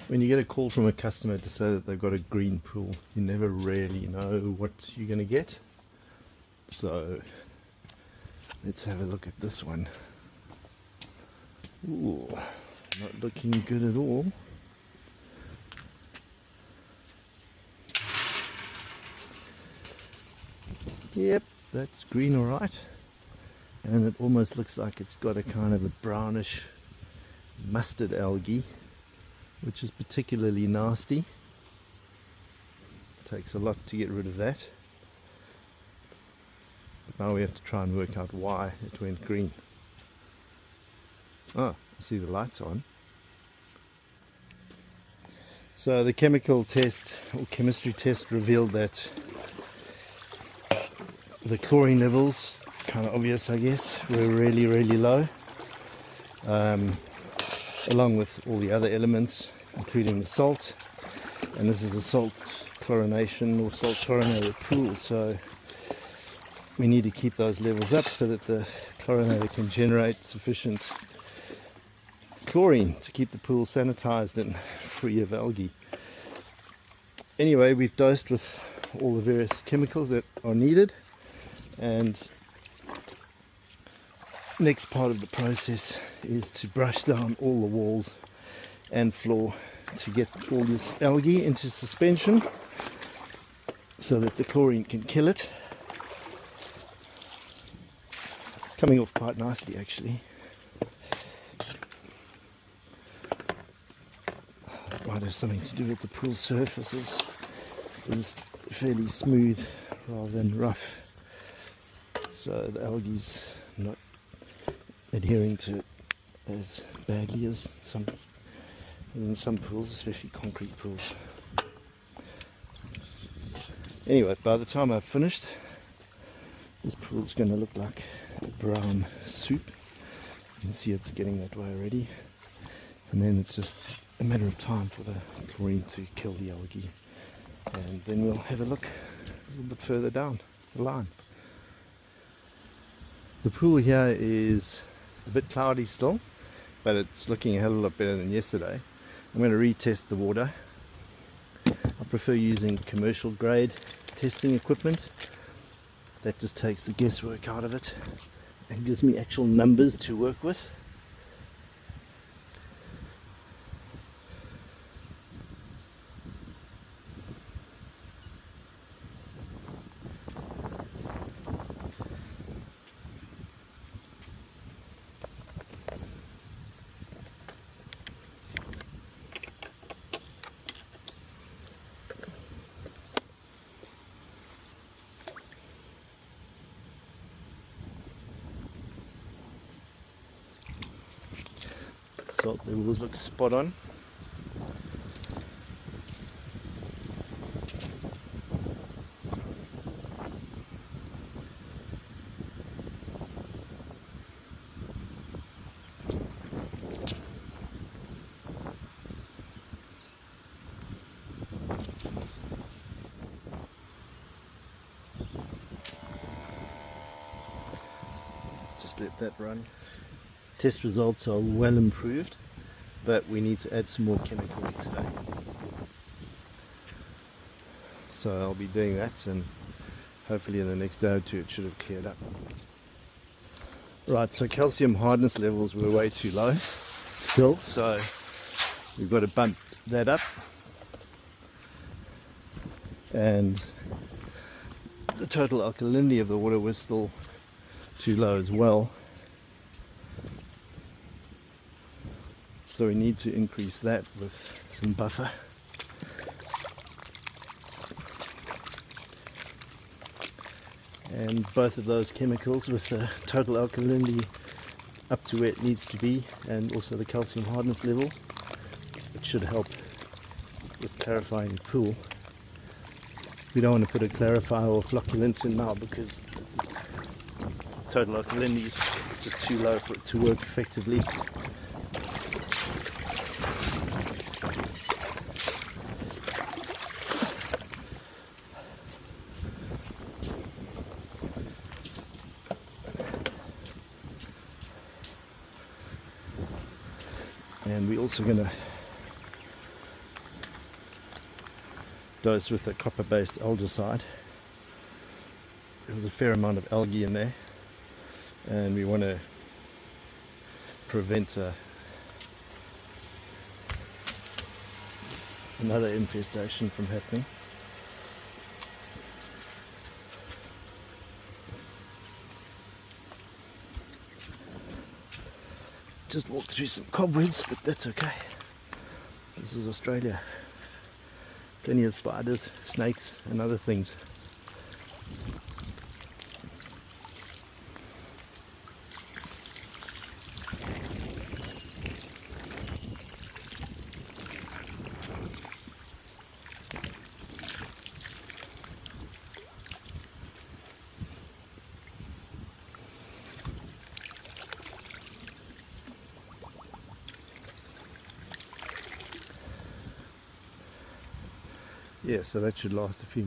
When you get a call from a customer to say that they've got a green pool, you never really know what you're going to get. So let's have a look at this one. Ooh, not looking good at all. Yep, that's green all right. And it almost looks like it's got a kind of a brownish mustard algae, which is particularly nasty. Takes a lot to get rid of that. But now we have to try and work out why it went green. Oh, I see the lights on. So the chemical test or chemistry test revealed that the chlorine levels, kind of obvious I guess, were really low, along with all the other elements including the salt. And this is a salt chlorination or salt chlorinated pool, so we need to keep those levels up so that the chlorinator can generate sufficient chlorine to keep the pool sanitized and free of algae. Anyway, we've dosed with all the various chemicals that are needed, and next part of the process is to brush down all the walls and floor to get all this algae into suspension so that the chlorine can kill it. It's coming off quite nicely actually. It might have something to do with the pool surfaces. It's fairly smooth rather than rough, so the algae's not adhering to it as badly as in some pools, especially concrete pools. Anyway, by the time I've finished, this pool's going to look like a brown soup. You can see it's getting that way already, and then it's just a matter of time for the chlorine to kill the algae, and then we'll have a look a little bit further down the line. The pool here is a bit cloudy still, but it's looking a hell of a lot better than yesterday. I'm going to retest the water. I prefer using commercial grade testing equipment. That just takes the guesswork out of it and gives me actual numbers to work with. Salt levels look spot on. Just let that run. Test results are well improved, but we need to add some more chemical today. So I'll be doing that, and hopefully in the next day or two it should have cleared up. Right, so calcium hardness levels were way too low still, so we've got to bump that up. And the total alkalinity of the water was still too low as well. So we need to increase that with some buffer. And both of those chemicals, with the total alkalinity up to where it needs to be, and also the calcium hardness level, it should help with clarifying the pool. We don't want to put a clarifier or flocculant in now because total alkalinity is just too low for it to work effectively. And we're also going to dose with a copper-based algicide. There was a fair amount of algae in there, and we want to prevent another infestation from happening. Just walked through some cobwebs, but that's okay. This is Australia. Plenty of spiders, snakes and other things. Yeah, so that should last a few.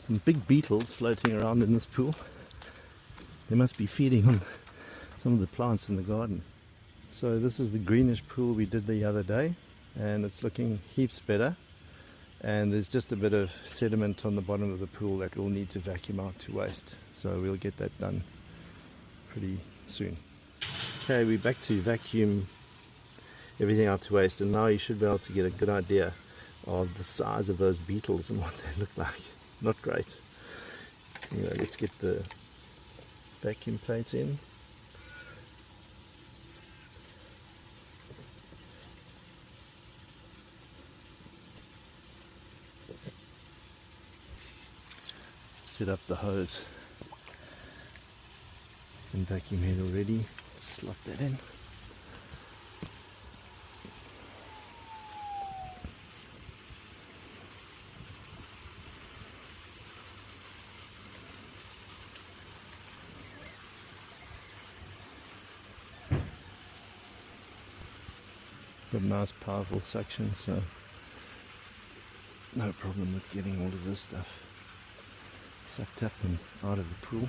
Some big beetles floating around in this pool. They must be feeding on some of the plants in the garden. So this is the greenish pool we did the other day, and it's looking heaps better. And there's just a bit of sediment on the bottom of the pool that we'll need to vacuum out to waste. So we'll get that done pretty soon. Okay, we're back to vacuum everything out to waste, and now you should be able to get a good idea of the size of those beetles and what they look like. Not great. Anyway, let's get the vacuum plate in. Set up the hose and vacuum head already. Slot that in. Got nice powerful suction, so no problem with getting all of this stuff sucked up and out of the pool.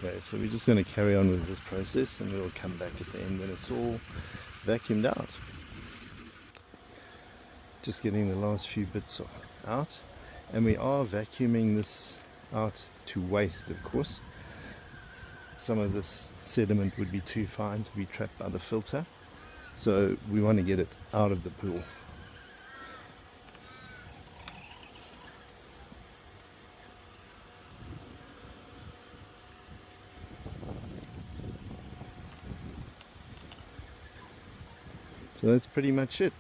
Okay, so we're just going to carry on with this process, and we'll come back at the end when it's all vacuumed out. Just getting the last few bits out, and we are vacuuming this out to waste, of course. Some of this sediment would be too fine to be trapped by the filter, so we want to get it out of the pool. So that's pretty much it.